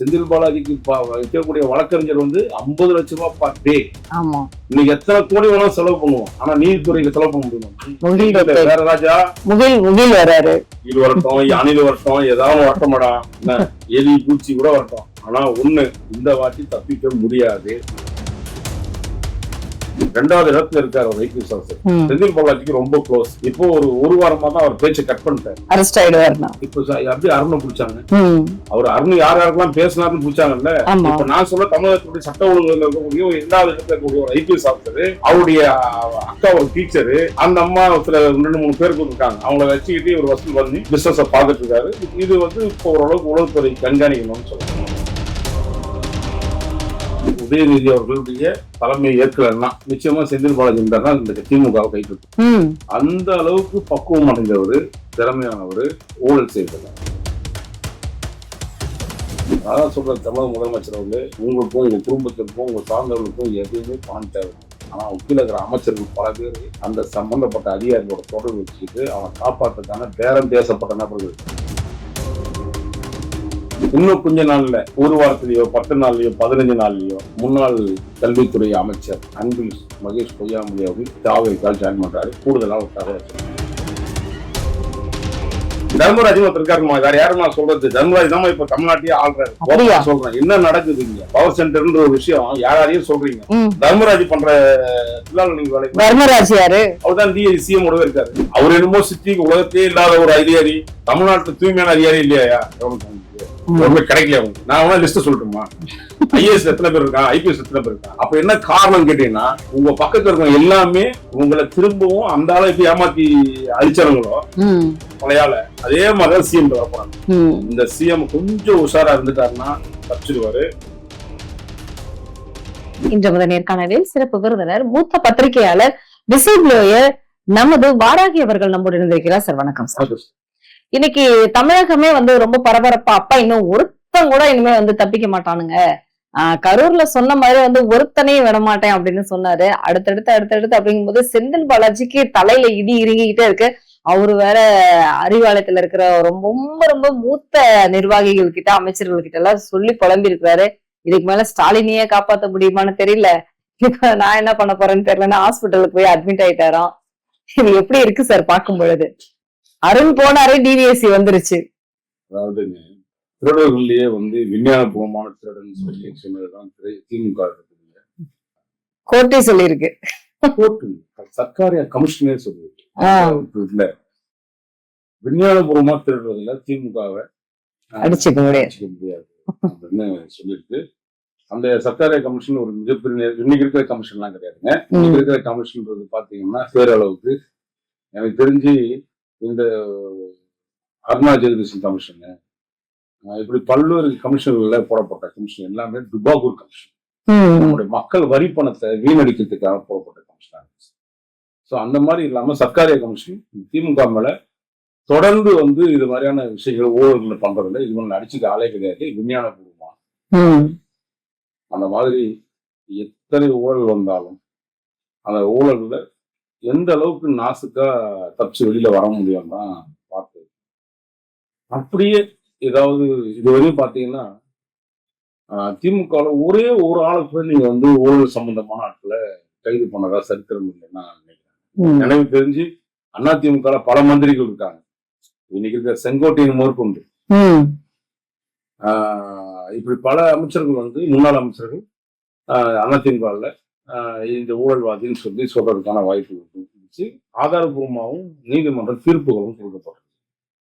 செந்தில் பாலாஜிக்கு வைக்கக்கூடிய வழக்கறிஞர் வந்து 50 லட்சம் ரூபாய் பர் டே. ஆமா, இன்னைக்கு எத்தனை கோடி வேணாலும் செலவு பண்ணுவோம். ஆனா நீதித்துறைக்கு செலவு பண்ண முடியும். வேற ராஜா முகில் வராரு, இது வரட்டும், அணில் வரட்டும், ஏதாவது வரட்டமாடா, என்ன எலி பூச்சி கூட வரட்டும். ஆனா ஒண்ணு, இந்த வாட்டி தப்பிக்க முடியாது. 2வது இடத்துல இருக்காரு அவர் ஐபிஎஸ் ஆஃபீஸர். செந்தில் பாலாஜிக்கு ரொம்ப க்ளோஸ். இப்போ ஒரு வாரமா தான் அவர் பேச்சை கட் பண்ணிட்டாரு. அரெஸ்ட் ஆயிடுவாருன்னா இப்போ அப்படி அருணை பிடிச்சாங்க. அவர் அருண் யாருக்கெல்லாம் பேசினாருன்னு பிடிச்சாங்கல்ல. இப்ப நான் சொல்ல தமிழகத்துடைய சட்ட ஒழுங்குல இருக்கக்கூடிய 2வது இடத்துல இருக்கக்கூடிய ஒரு ஐபிஎஸ் ஆஃபீஸர், அவருடைய அக்கா ஒரு டீச்சரு, அந்த அம்மா சில 2-3 பேருக்கு இருக்காங்க. அவங்கள வச்சுக்கிட்டு இவர் வசூல் பண்ணி பிசினஸ் பார்த்துட்டு இருக்காரு. இது வந்து இப்போ ஓரளவுக்கு உளவுத்துறை கண்காணிக்கணும்னு சொல்லுவாங்க. உதயநிதி அவர்களுடைய தலைமை ஏற்கலன்னா நிச்சயமா செந்தில் பாலாஜி தான் இந்த திமுகவை கைப்பற்றும். அந்த அளவுக்கு பக்குவம் அடைந்தவர், திறமையானவர், ஊழல் செய்தவர். அதான் சொல்ற தமிழக முதலமைச்சர் வந்து உங்களுக்கும் உங்க குடும்பத்திற்கும் உங்க சார்ந்தவர்களுக்கும் எதுவுமே பணம் தேவை. ஆனா கீழே இருக்கிற அமைச்சர்கள் பல பேர் அந்த சம்பந்தப்பட்ட அதிகாரிகளோட தொடர்பு வச்சுக்கிட்டு அவனை காப்பாற்றுறதுக்கான பேரம் பேசப்பட்ட நபர்கள். இன்னும் கொஞ்ச நாள்ல, ஒரு வாரத்திலேயோ 10 நாள்லயோ 15 நாள்லயோ முன்னாள் கல்வித்துறை அமைச்சர் அன்பில் மகேஷ் பொய்யாமொழி அவர்கள் தாவேக்கால் ஜாயின் பண்றாரு. கூடுதலாக ஒரு தகவல் தர்மராஜ் இருக்காருமா, வேற யாரும் நான் சொல்றது, தர்மராஜ் தான் இப்ப தமிழ்நாட்டையே ஆள்றாரு. சொல்றேன் என்ன நடக்குது இங்க பவர் சென்டர்ன்ற ஒரு விஷயம் யாரையும் சொல்றீங்க. தர்மராஜ் பண்ற வேலை. தர்மராஜ் யாரு? அவர்தான் சிஎம் ஓடவே இருக்காரு. அவர் என்னமோ சிட்டிக்கு உலகத்தையே இல்லாத ஒரு அதிகாரி, தமிழ்நாட்டுல தூய்மையான அதிகாரி இல்லையா? கிடைக்கல. நான் வேணா லிஸ்ட் சொல்லட்டுமா? ஐஏஎஸ் எத்தனை பேர் இருக்கான், ஐபிஎஸ் எத்தனை பேர் இருக்கான்? அப்ப என்ன காரணம் கேட்டீங்கன்னா, உங்க பக்கத்துல இருக்க எல்லாமே உங்களை திரும்பவும் அந்த ஆளை இப்ப ஏமாத்தி அழிச்சாங்களோ மலையாள, அதே மாதிரிதான் சிஎம் வரப்போறாங்க. இந்த சிஎம் கொஞ்சம் உஷாரா இருந்துட்டாருன்னா தப்பிச்சிருவாரு. இன்று முதல் நேர்காணலில் சிறப்பு விருந்தினர், மூத்த பத்திரிகையாளர், விசில் ப்ளோயர் நமது வாராகி அவர்கள் நம்மோடு இருந்திருக்கிறார். சார் வணக்கம் சார். இன்னைக்கு தமிழகமே வந்து ரொம்ப பரபரப்பா, அப்பா இன்னும் ஒருத்தன் கூட இனிமே வந்து தப்பிக்க மாட்டானுங்க, கரூர்ல சொன்ன மாதிரி வந்து ஒருத்தனையும் விட மாட்டேன் அப்படின்னு சொன்னாரு. அடுத்தடுத்து அப்படிங்கும்போது செந்தில் பாலாஜிக்கு தலையில இடி இறங்கிக்கிட்டே இருக்கு. அவரு வேற அறிவாலயத்துல இருக்கிற ரொம்ப ரொம்ப மூத்த நிர்வாகிகள் கிட்ட, அமைச்சர்கள் கிட்ட எல்லாம் சொல்லி புலம்பி இருக்கிறாரு. இதுக்கு மேல ஸ்டாலினையே காப்பாற்ற முடியுமான்னு தெரியல, நான் என்ன பண்ண போறேன்னு தெரியலன்னு ஹாஸ்பிட்டலுக்கு போய் அட்மிட் ஆயிட்டாராம். இது எப்படி இருக்கு சார் பார்க்கும் பொழுது? அருண் போனாரே, டிவிஎஸ்சி வந்துருச்சு. அதாவது திருடர்கள்லயே வந்து விஞ்ஞானபூர்வமான திருடன் சொல்லி சொன்னதுதான் திமுக கோர்ட்டே சொல்லியிருக்கு. சர்க்காரிய கமிஷனே சொல்லியிருக்கு. விஞ்ஞானபூர்வமா திருடுறதுல திமுகவை அடிச்சுக்க முடியாது அப்படின்னு சொல்லியிருக்கு. அந்த சர்க்காரிய கமிஷன் ஒரு மிகப்பெரிய, இன்னைக்கு இருக்கிற கமிஷன் எல்லாம் கிடையாதுங்க. இன்னைக்கு இருக்கிற கமிஷன்றது பாத்தீங்கன்னா பேரளவுக்கு எனக்கு தெரிஞ்சு இந்த அருணா ஜெகதீசன் கமிஷன், இப்படி பல்வேறு கமிஷன்கள்ல போடப்பட்ட கமிஷன் எல்லாமே துபாகூர் கமிஷன். நம்முடைய மக்கள் வரி பணத்தை வீணடிக்கிறதுக்காக போடப்பட்ட கமிஷன். ஸோ அந்த மாதிரி இல்லாம சர்க்காரிய கமிஷன் திமுக மேல தொடர்ந்து வந்து இது மாதிரியான விஷயங்கள் ஊழல்களை பண்றதுல இவங்களை அடிச்சுக்க ஆளே கிடையாது. விஞ்ஞானபூர்வமா அந்த மாதிரி எத்தனை ஊழல் வந்தாலும் அந்த ஊழல்ல எந்த அளவுக்கு நாசுக்கா தப்பிச்சு வெளியில வர முடியும் தான் பார்த்து. அப்படியே ஏதாவது இதுவரையும் பாத்தீங்கன்னா திமுக ஒரே ஒரு ஆளுக்கு நீங்க வந்து ஊழல் சம்பந்தமான ஆட்களை கைது பண்ணதா சரித்திரம் இல்லைன்னா நினைக்கிறேன். எனக்கு தெரிஞ்சு அதிமுக பல மந்திரிகள் இருக்காங்க. இன்னைக்கு இருக்கிற செங்கோட்டையின் மேற்கொண்டு இப்படி பல அமைச்சர்கள் வந்து முன்னாள் அமைச்சர்கள் அதிமுக இந்த ஊழல்வாதின்னு சொல்லி சொல்றதுக்கான வாய்ப்பு இருந்துச்சு. ஆதாரபூர்வமாகவும் நீதிமன்ற தீர்ப்புகளும் கொடுக்கப்பட்டது.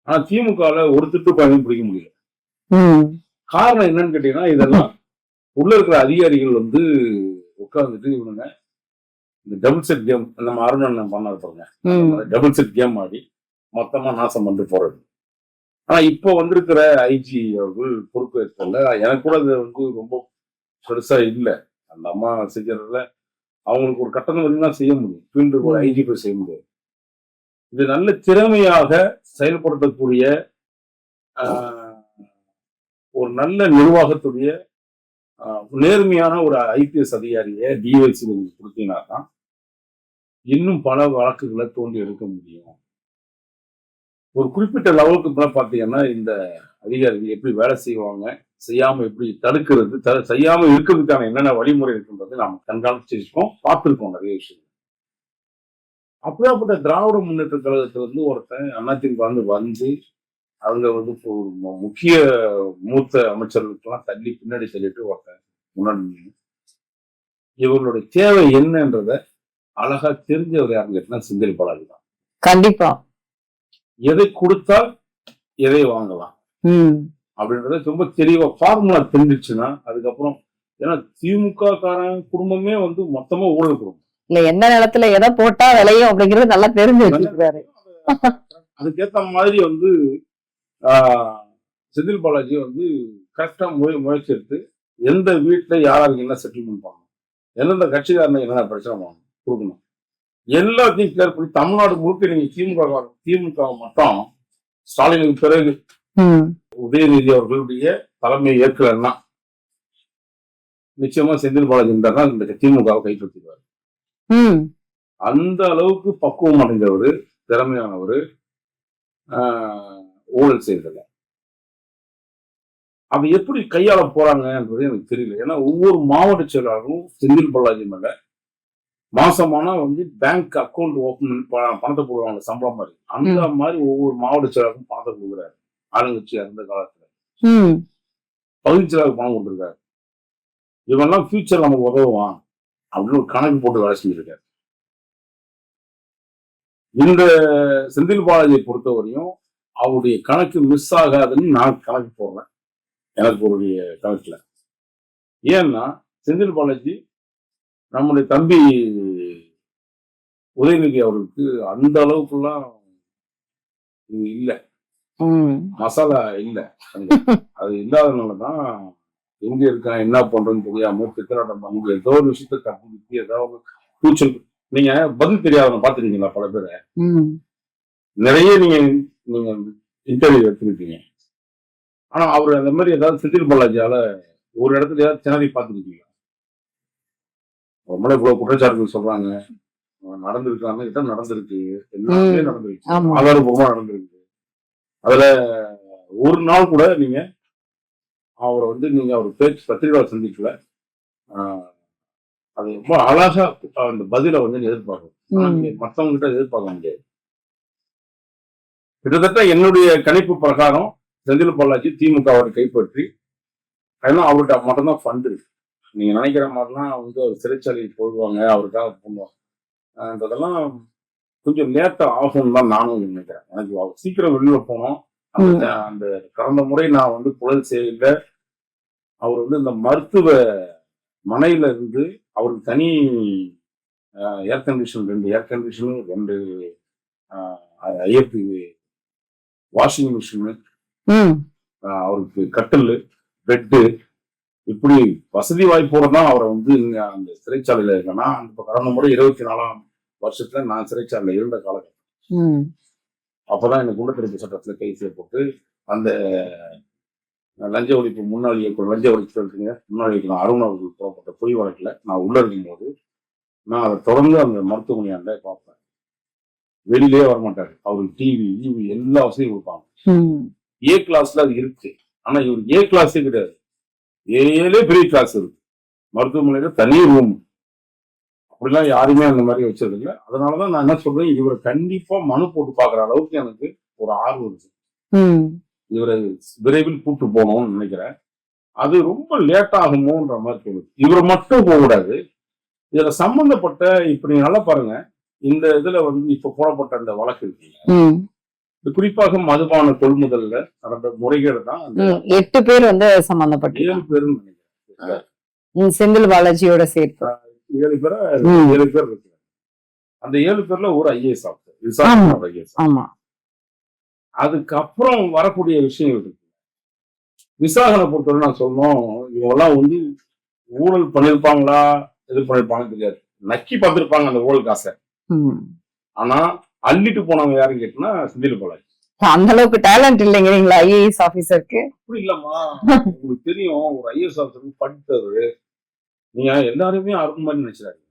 ஆனா திமுக ஒரு திட்டு பயணம் பிடிக்க முடியல. காரணம் என்னன்னு கேட்டீங்கன்னா, இதெல்லாம் உள்ள இருக்கிற அதிகாரிகள் வந்து உட்கார்ந்துட்டு இவனுங்க இந்த டபுள் செட் கேம், நம்ம அருணன் பண்ண இருப்பாங்க, டபுள் செட் கேம் ஆடி மொத்தமா நாசம் பண்ணி போறது. ஆனா இப்போ வந்திருக்கிற ஐஜி அவர்கள் பொறுப்பேற்கல. எனக்கு கூட அது வந்து ரொம்ப பெருசா இல்லை. அந்த அம்மா செஞ்சதுல அவங்களுக்கு ஒரு கட்டணம் வரைக்கும் தான் செய்ய முடியும், மீண்டும் ஒரு ஐஜிபி செய்ய முடியாது. இது நல்ல திறமையாக செயல்படுத்தக்கூடிய ஒரு நல்ல நிர்வாகத்துடைய நேர்மையான ஒரு ஐபிஎஸ் அதிகாரியை டிவைசி கொடுத்தீங்கன்னா தான் இன்னும் பல வழக்குகளை தோண்டி எடுக்க முடியும். ஒரு குறிப்பிட்ட லெவலுக்கு மேல பாத்தீங்கன்னா இந்த அதிகாரிகள் எப்படி வேலை செய்வாங்க, செய்யாம எப்படி தடுக்கிறது, செய்யாம இருக்கிறதுக்கான என்னென்ன வழிமுறை இருக்குன்றது நாம கண்காணிச்சிருக்கோம், பார்த்திருக்கோம் நிறைய விஷயம். அப்படியாப்பட்ட திராவிட முன்னேற்ற கழகத்துல இருந்து ஒருத்தன் அதிமுக வந்து அவங்க வந்து இப்போ முக்கிய மூத்த அமைச்சர்களுக்கெல்லாம் தள்ளி பின்னாடி தள்ளிட்டு ஒருத்தன் முன்னாடி நின்னு, இவர்களுடைய தேவை என்னன்றத அழகா தெரிஞ்சவர் யாருன்னு கேட்டா செந்தில் பாலாஜி தான். கண்டிப்பா. எதை கொடுத்தால் எதை வாங்கலாம் அப்படின்றத ரொம்ப தெளிவா ஃபார்முலா தெரிஞ்சிச்சுன்னா அதுக்கப்புறம், ஏன்னா திமுக காரன் குடும்பமே வந்து மொத்தமா ஊழல் குடும்பம். இல்ல எந்த நிலத்துல எதை போட்டா விளையும் அப்படிங்கறது நல்லா தெரிஞ்சு வச்சிருக்காரு. அதுக்கேத்த மாதிரி வந்து செந்தில் பாலாஜி வந்து கரெக்டா முயற்சி எடுத்து எந்த வீட்டுல யாராருக்கு என்ன செட்டில்மெண்ட் பண்ணணும், எந்தெந்த கட்சிக்காரனை என்னென்ன பிரச்சனை பண்ணணும் கொடுக்கணும், எல்லாத்தையும் கிளியர் பண்ணி தமிழ்நாடு முழுக்க நீங்க திமுக மட்டும் ஸ்டாலினுக்கு பிறகு உதயநிதி அவர்களுடைய தலைமையை ஏற்கலன்னா நிச்சயமா செந்தில் பாலாஜி இருந்தா இந்த திமுகவை கைப்பற்றிடுவார். அந்த அளவுக்கு பக்குவம் அடைந்தவர், திறமையானவர், ஊழல் செய்தல. அது எப்படி கையாள போறாங்கன்றது எனக்கு தெரியல. ஏன்னா ஒவ்வொரு மாவட்ட செயலாளரும் செந்தில் பாலாஜி மேல மாசமானா வந்து பேங்க் அக்கௌண்ட் ஓபன் பணத்தை போடுவாங்க சம்பளம் மாதிரி, அந்த மாதிரி ஒவ்வொரு மாவட்ட செயலாளரும் பணத்தை கொடுக்குறாரு. ஆளுங்கட்சி அந்த காலத்துல பகுதி செயலாளர் பணம் கொடுத்துருக்காரு. இவெல்லாம் ஃபியூச்சர் நமக்கு உதவுவான் அப்படின்னு ஒரு கணக்கு போட்டு வேலை செஞ்சிருக்காரு. இந்த செந்தில் பாலாஜியை பொறுத்தவரையும் அவருடைய கணக்கு மிஸ் ஆகாதுன்னு நான் கணக்கு போடுறேன் எனக்கு ஒரு கணக்குல. ஏன்னா செந்தில் பாலாஜி நம்முடைய தம்பி உதயநிதி அவர்களுக்கு அந்த அளவுக்குலாம் இல்லை, மசாலா இல்லை. அது இல்லாதனாலதான் எங்க இருக்கான் என்ன பண்றதுன்னு தெரியாம பித்தலாட்டம் பண்ணி ஏதோ ஒரு விஷயத்த கட்டி ஏதாவது ஃபியூச்சர். நீங்க பதில் தெரியாதவங்க பாத்துருக்கீங்களா? பல பேரை நிறைய நீங்க இன்டர்வியூ எடுத்துருக்கீங்க. ஆனா அவரு அந்த மாதிரி ஏதாவது செந்தில் பாலாஜியால ஒரு இடத்துல ஏதாவது திணறி பார்த்துருக்கீங்களா? ரொம்ப இவ்வளவு குற்றச்சாட்டுகள் சொல்றாங்க, நடந்திருக்காங்க கிட்ட நடந்திருக்கு, எல்லாமே நடந்திருக்கு, ஆதாரபூர்வமா நடந்திருக்கு. அதுல ஒரு நாள் கூட நீங்க அவரை வந்து நீங்க அவர் பேச்சு பத்திரிகையாளர் சந்திக்கல. அது ரொம்ப அழகா அந்த பதில வந்து எதிர்பார்க்கணும், மற்றவங்க கிட்ட எதிர்பார்க்க முடியாது. கிட்டத்தட்ட என்னுடைய கணிப்பு பிரகாரம் செந்தில் பாலாஜி திமுக அவரை கைப்பற்றி, ஏன்னா அவர்கிட்ட மட்டும்தான் ஃபண்ட் இருக்கு. நீங்க நினைக்கிற மாதிரிலாம் வந்து அவர் சிறைச்சாலையில் போடுவாங்க அவருக்காக பண்ணுவாங்கன்றதெல்லாம் கொஞ்சம் லேட்டா ஆகும்னு தான் நானும் நினைக்கிறேன். எனக்கு சீக்கிரம் வெளியில போனோம். அந்த கடந்த முறை நான் வந்து புலல் செய்யல, அவர் வந்து இந்த மருத்துவ மனையில இருந்து அவருக்கு தனி ஏர் கண்டிஷன், 2 ஏர் கண்டிஷனு, 2 ஐஎஃபி வாஷிங் மிஷினு, அவருக்கு கட்டில், பெட்டு, இப்படி வசதி வாய்ப்போட தான் அவரை வந்து அந்த சிறைச்சாலையில இருக்கேன்னா, அந்த கடந்த முறை 24ஆம் வருஷத்துல நான் சிறைச்சாலையில இருந்த காலகட்டம். அப்பதான் எனக்கு குண்டத்தடுப்பு சட்டத்துல கைது செய்யப்பட்டு அந்த லஞ்ச ஒழிப்பு முன்னாள் இயக்குனர், லஞ்ச ஒழிப்பு முன்னாள் இயக்குனர் அருண் அவர்கள் புறப்பட்ட பொய் வழக்குல நான் உள்ள இருக்கும் போது நான் அதை தொடர்ந்து அந்த மருத்துவமனையாண்ட பார்ப்பேன். வெளியிலே வரமாட்டாரு. அவருக்கு டிவி எல்லா வசதியும் கொடுப்பாங்க. ஏ கிளாஸ்ல அது இருக்கு. ஆனா இவர் ஏ கிளாஸே கிடையாது, ஏலே பெரிய கிளாஸ் இருக்கு. மருத்துவமனையில தனி ரூம், அப்படிலாம் யாருமே அந்த மாதிரி வச்சது இல்லை. அதனாலதான் நான் என்ன சொல்றேன், இவரை கண்டிப்பா மனு போட்டு பாக்குற அளவுக்கு எனக்கு ஒரு ஆர்வம் இருக்கு. இவரை விரைவில் கூட்டு போகணும்னு நினைக்கிறேன். அது ரொம்ப லேட் ஆகுமோன்ற மாதிரி தோணுது. இவரை மட்டும் போக கூடாது, இதுல சம்பந்தப்பட்ட இப்படி நல்லா பாருங்க, இந்த இதுல வந்து இப்ப போடப்பட்ட அந்த வழக்கு இருக்கு, குறிப்பாக மதுபான கொள்முதல்ல நடந்த முறைகேடு தான் 8 பேர் வந்து சம்பந்தப்பட்ட 7 பேருன்னு நினைக்கிறேன். செந்தில் பாலாஜியோட சேர்த்து 7 பேர் இருக்கு. அந்த 7 பேர்ல ஒரு ஐஏஎஸ் ஆஃபீஸர். அதுக்கப்புறம் வரக்கூடிய விஷயங்கள் இருக்கு. விசாகனை பொறுத்தவரை நான் சொல்லணும், இவங்கெல்லாம் வந்து ஊழல் பண்ணிருப்பாங்களா எது பண்ணிருப்பாங்கன்னு தெரியாது, நக்கி பார்த்திருப்பாங்க அந்த ஊழல் காசை. ஆனா அள்ளிட்டு போனவங்க யாருன்னு கேட்டீங்கன்னா செந்தில் பாலாஜி. அந்த அளவுக்கு டேலண்ட் இல்லைங்கிறீங்களா ஐஏஎஸ் ஆபீசருக்கு? அப்படி இல்லம்மா, உங்களுக்கு தெரியும் ஒரு ஐஏஎஸ் ஆபீசருக்கு படித்தவர். நீங்க எல்லாருமே அருண் மாதிரி நினைச்சிடாதீங்க,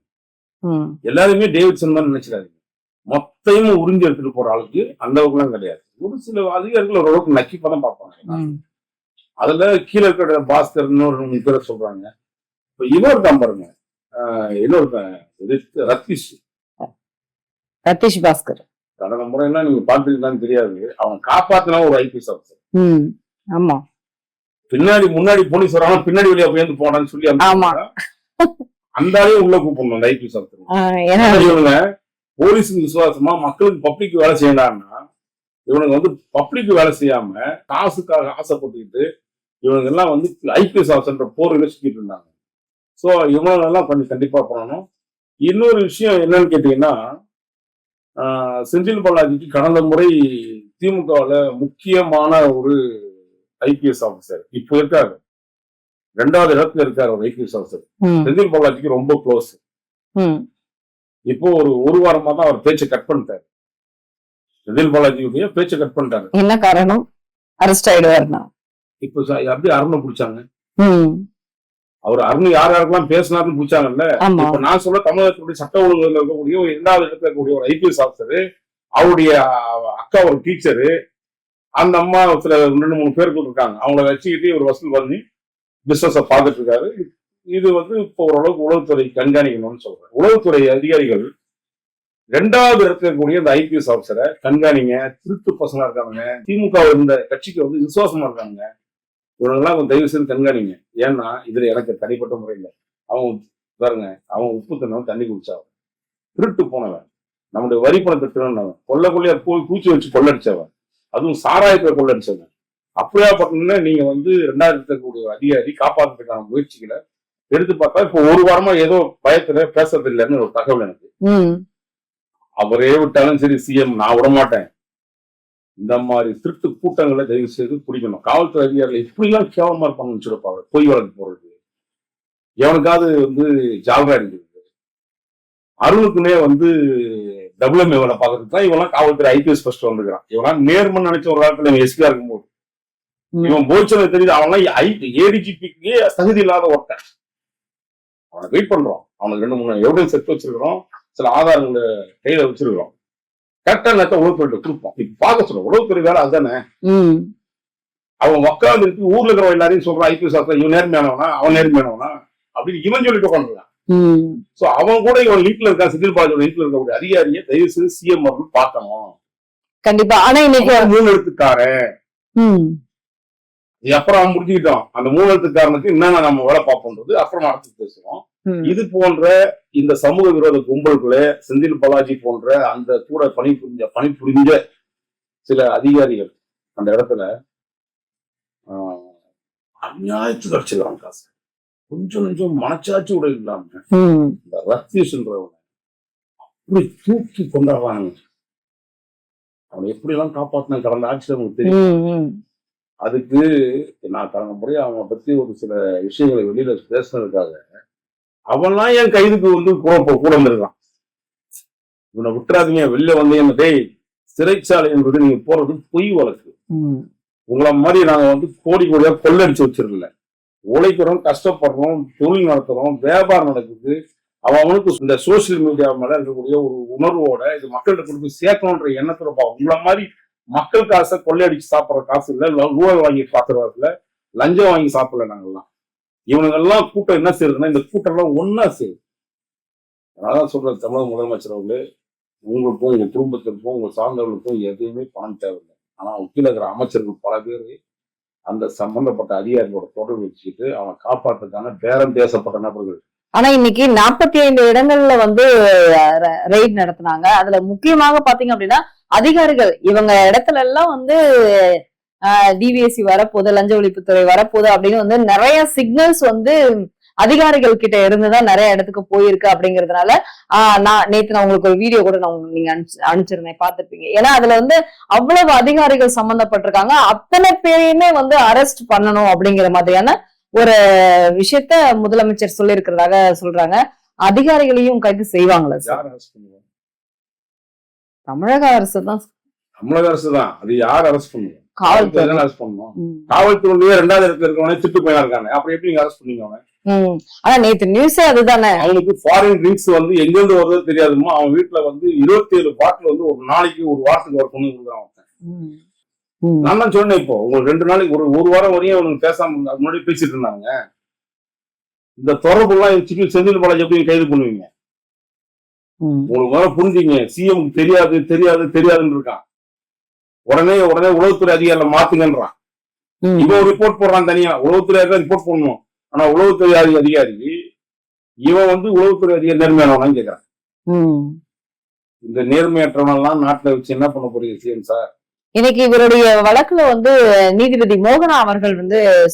எல்லாருமே டேவிட்சன் மாதிரி நினைச்சிடாதீங்க. மொத்தையும் உறிஞ்சி எடுத்துட்டு போற ஆளுக்கு அந்த அளவுக்கு எல்லாம் கிடையாது. ஒரு சில அதிகாரிகள் ஓரளவுக்கு நக்கிப்பதான் பார்ப்பாங்க. அதுல கீழே இருக்கிற பாஸ்கர் இன்னொரு 3 பேரை சொல்றாங்க. இப்ப இவர் தான் பாருங்க, இன்னொருத்தன் ரத்தீஷ் பாஸ்கர். கடந்த முறையெல்லாம் நீங்க பாத்துருக்கீங்களான்னு தெரியாது, அவன் காப்பாத்தினா ஒரு ஐபிஎஸ் ஆஃபீஸர். ஆமா, பின்னாடி முன்னாடி போலீஸ் வராம பின்னாடி வழியா போய் போனான்னு சொல்லி அந்த ஆளையே உள்ள கூப்பிடணும் அந்த ஐபிஎஸ் ஆஃபீஸர். இவனுங்க போலீஸுக்கு விசுவாசமா மக்களுக்கு பப்ளிக் வேலை செய்யலாம்னா இவனுங்க வந்து பப்ளிக் வேலை செய்யாம காசுக்காக ஆசைப்பட்டுக்கிட்டு இவனுங்க எல்லாம் வந்து ஐபிஎஸ் ஆஃபீஸர் போர்ல சுத்திட்டு இருந்தாங்க. சோ இவனெல்லாம் கொஞ்சம் கண்டிப்பா பண்ணணும். இன்னொரு விஷயம் என்னன்னு கேட்டீங்கன்னா, செந்தில் பாலாஜிக்கு கடந்த முறை திமுகவுல முக்கியமான ஒரு ஐபிஎஸ் ஆஃபீஸர் இப்போ இருக்காரு, 2வது இடத்துல இருக்காரு ஒரு ஐபிஎஸ் ஆஃபீஸர். செந்தில் பாலாஜிக்கு ரொம்ப க்ளோஸ். இப்போ ஒரு வாரமா தான் அவர் பேச்சை கட் பண்ணிட்டாரு. செந்தில் பாலாஜியுடைய பேச்சை கட் பண்ணிட்டாரு. என்ன காரணம்? அரெஸ்ட் ஆயிடுவாருன்னா இப்போ அப்படியே அருணை பிடிச்சாங்க. அவர் அருண் யாரெல்லாம் பேசினாருன்னு பிடிச்சாங்கல்ல. இப்ப நான் சொல்ல தமிழகத்துடைய சட்ட ஒழுங்குல இருக்கக்கூடிய ஒரு 2வது இடத்துல இருக்கக்கூடிய ஒரு ஐபிஎஸ் ஆஃபீஸரு, அவருடைய அக்கா ஒரு டீச்சரு, அந்த அம்மா சில 2-3 பேர் இருக்காங்க. அவங்கள வச்சுக்கிட்டு ஒரு வசூல் பண்ணி பிசினஸ பார்த்துட்டு இருக்காரு. இது வந்து இப்போ ஓரளவுக்கு உளவுத்துறை கண்காணிக்கணும்னு சொல்றேன். உளவுத்துறை அதிகாரிகள் 2வது இடத்துல இருக்கக்கூடிய இந்த ஐபிஎஸ் ஆஃபீஸரை கண்காணிங்க. திருட்டு பசங்களா இருக்காங்க, திமுக இந்த கட்சிக்கு வந்து விசுவாசமா இருக்காங்க, இவங்கெல்லாம் கொஞ்சம் தயவு செய்து கண்காணிங்க. ஏன்னா இதுல எனக்கு தனிப்பட்ட முறையில் அவன் பாருங்க, அவன் உப்பு தண்ணவன் தண்ணி குடிச்சவன், திருட்டு போனவன், நம்முடைய வரி பணத்தை திருநவன், கொள்ளையா போய் பூச்சி வச்சு கொள்ளடிச்சவன், அதுவும் சாராயத்தை கொள்ளடிச்சவன். அப்படியா பார்த்தீங்கன்னா நீங்க வந்து 2வது இருக்கக்கூடிய அதிகாரி காப்பாற்றுறதுக்கான முயற்சிகளை எடுத்து பார்த்தா இப்போ ஒரு வாரமா ஏதோ பயத்துல பேசுறது இல்லைன்னு ஒரு தகவல் எனக்கு. அவரே விட்டாலும் சரி சிஎம் நான் விட மாட்டேன். இந்த மாதிரி திருட்டு கூட்டங்களை தயவு செய்து பிடிக்கணும். காவல்துறை அதிகாரிகள் இப்படிலாம் கேவலமா இருப்பாங்கன்னு சொல்லிப்பாங்க. பொய் வழக்கு போடுறது, எவனுக்காவது வந்து ஜால்ரா அடிக்கிறது. அருணுக்குமே வந்து WMA வேலை பார்க்கறதுக்கு தான் இவெல்லாம் காவல்துறை ஐபிஎஸ் ஃபர்ஸ்ட் வந்துருக்கான். இவெல்லாம் நேர்மன்னு நினைச்ச ஒரு காலத்துல இவன் எஸ்பியா இருக்கும்போது இவன் போய்ச்சனை தெரியுது. அவன்லாம் ADGP-க்கு தகுதி இல்லாத ஒருத்தன். அவனை வெயிட் பண்றோம். அவனுக்கு 2-3 எவிடன்ஸ் எடுத்து வச்சிருக்கிறோம், சில ஆதாரங்களை கையில வச்சிருக்கிறோம். கரெக்டா நேரத்தை உளவுத்துறை கொடுப்போம். இப்ப பார்க்க சொல்றோம், உளவுத்துறை வேலை அதுதானே. அவன் உட்கார்ந்து இருக்கு ஊர்ல இருக்கிற எல்லாரையும் சொல்றான் ஐபிஎஸ் ஆஃபீஸர் இவன் நேர்மையானவனா அவன் நேர்மையானவனா அப்படின்னு இவன் சொல்லிட்டு உட்காந்துருக்கான். சோ அவன் கூட இவன் லிங்க்ல இருக்கா, செந்தில் பாலாஜியோட லிங்க்ல இருக்கக்கூடிய அதிகாரியை தயவு செய்து சிஎம் அவர்கள் பார்க்கணும். கண்டிப்பா. ஆனா இன்னைக்கு 3 எழுத்துக்காரன் அப்புறம் அவன் முடிஞ்சுக்கிட்டோம். அந்த 3 எழுத்துக்காரனுக்கு என்னென்ன நம்ம வேலை பார்ப்போன்றது அப்புறம் அடுத்து பேசுவோம். இது போன்ற இந்த சமூக விரோத கும்பலுக்குள்ள செந்தில் பாலாஜி போன்ற அந்த கூட பணிபுரிஞ்ச சில அதிகாரிகள் அந்த இடத்துல அநியாயத்துக்கு அடிச்சிடலாம் காசு. கொஞ்சம் மனச்சாட்சி கூட இல்லாம இந்த ரத்தீஷ்ன்றவனை அப்படி தூக்கி கொண்டாடுறாங்க. அவனை எப்படி எல்லாம் காப்பாத்தின கடந்த ஆட்சியில் அவங்களுக்கு தெரியும். அதுக்கு நான் கடந்த முறை அவனை பத்தி ஒரு சில விஷயங்களை வெளியில பேசுனதுக்காக அவன்லாம் என் கைதுக்கு வந்து கூட வந்திருக்கான். இவனை விட்டுறாதீங்க, வெளில வந்து என்ன டேய் சிறைச்சாலை என்பது நீங்க போறது பொய் வழக்கு. உங்களை மாதிரி நாங்க வந்து கோடியா கொள்ளடிச்சு வச்சிருக்கல. உழைக்கிறோம், கஷ்டப்படுறோம், தொழில் நடத்துறோம், வியாபாரம் நடக்குது. அவனுக்கு இந்த சோசியல் மீடியா மேல இருக்கக்கூடிய ஒரு உணர்வோட இது மக்கள்கிட்ட கொண்டு போய் சேர்க்கணுன்ற எண்ணத்தோட உங்களை மாதிரி மக்கள் காசை கொள்ளையடிச்சு சாப்பிட்ற காசு இல்ல, ஊழல் வாங்கி சாப்பிடுறதுல லஞ்சம் வாங்கி சாப்பிடல. நாங்கெல்லாம் இவனுங்கெல்லாம் கூட்டம் என்ன செய்யுதுன்னா இந்த கூட்டம் எல்லாம் ஒன்னா செய்யுது. அதான் சொல்ற தமிழக முதலமைச்சர் அவர்களே, உங்களுக்கும் உங்க குடும்பத்திற்கும் உங்க சார்ந்தவர்களுக்கும் எதையுமே பணம் தேவையில்லை. ஆனா கீழே இருக்கிற அமைச்சர்கள் பல பேர் அந்த சம்பந்தப்பட்ட அதிகாரிகளோட தொடர்பு வச்சுக்கிட்டு அவனை காப்பாற்றுறதுக்கான பேரம் பேசப்பட்ட நபர்கள். ஆனா இன்னைக்கு 45 இடங்கள்ல வந்து ரெய்ட் நடத்தினாங்க. அதுல முக்கியமாக பாத்தீங்க அப்படின்னா அதிகாரிகள் இவங்க இடத்துல எல்லாம் வந்து டிவிஎஸ்சி வரப்போகுது, லஞ்ச ஒழிப்புத்துறை வரப்போகுது அப்படின்னு வந்து நிறைய சிக்னல்ஸ் வந்து அதிகாரிகள் கிட்ட இருந்துதான் நிறைய இடத்துக்கு போயிருக்கு. அப்படிங்கறதுனால நேத்து நான் உங்களுக்கு ஒரு வீடியோ கூட நீங்க அனுப்பிச்சிருந்தேன், பாத்துருப்பீங்க. ஏன்னா அதுல வந்து அவ்வளவு அதிகாரிகள் சம்பந்தப்பட்டிருக்காங்க. அத்தனை பேரையுமே வந்து அரெஸ்ட் பண்ணணும் அப்படிங்கிற மாதிரியான ஒரு விஷயத்த முதலமைச்சர் சொல்லி இருக்கிறதாக சொல்றாங்க. அதிகாரிகளையும் கைது செய்வாங்களா சார்? தமிழக அரசு தான். தமிழக அரசு தான். அது யார் அரெஸ்ட் பண்ணுவோம்? காவல்துறை அரெஸ்ட் பண்ணணும். காவல்துறையிலேயே 2வது இடத்துல இருக்கவனே திட்டு போயா இருக்காங்க. அப்புறம் எப்படி நீங்க அரெஸ்ட் பண்ணீங்க? ஆனா நேத்து நியூஸே அதுதானே. அவனுக்கு ஃபாரின் ட்ரிங்க்ஸ் வந்து எங்க இருந்து வருதோ தெரியாதுமோ. அவன் வீட்டுல வந்து 27 பாட்டில் வந்து ஒரு நாளைக்கு ஒரு வாரத்துக்கு ஒரு பொண்ணு கொடுக்குறான். நான் தான் சொன்னேன். இப்போ உங்களுக்கு 2 நாளைக்கு ஒரு வாரம் வரையும் அவனுக்கு பேசாம அது முன்னாடி பேசிட்டு இருந்தாங்க. இந்த தொடர்பு எல்லாம் செந்தில் பாலாஜி எப்படி கைது பண்ணுவீங்க? உங்களுக்கு முதல்ல புரிஞ்சுங்க. சிஎம் தெரியாதுன்னு இருக்கான். உடனே உளவுத்துறை அதிகாரில மாத்துங்கன்றான். இவன் ரிப்போர்ட் போடுறான் தனியா. உளவுத்துறை ரிப்போர்ட் பண்ணணும். ஆனா உளவுத்துறை அதிகாரி இவன் உளவுத்துறை அதிகாரி நேர்மையானவனான்னு கேட்கறான். இந்த நேர்மையற்றவனெல்லாம் நாட்டுல வச்சு என்ன பண்ண போறீங்க சிஎம் சார்? இன்னைக்கு இவருடைய வழக்குல நீதிபதி மோகனா அவர்கள்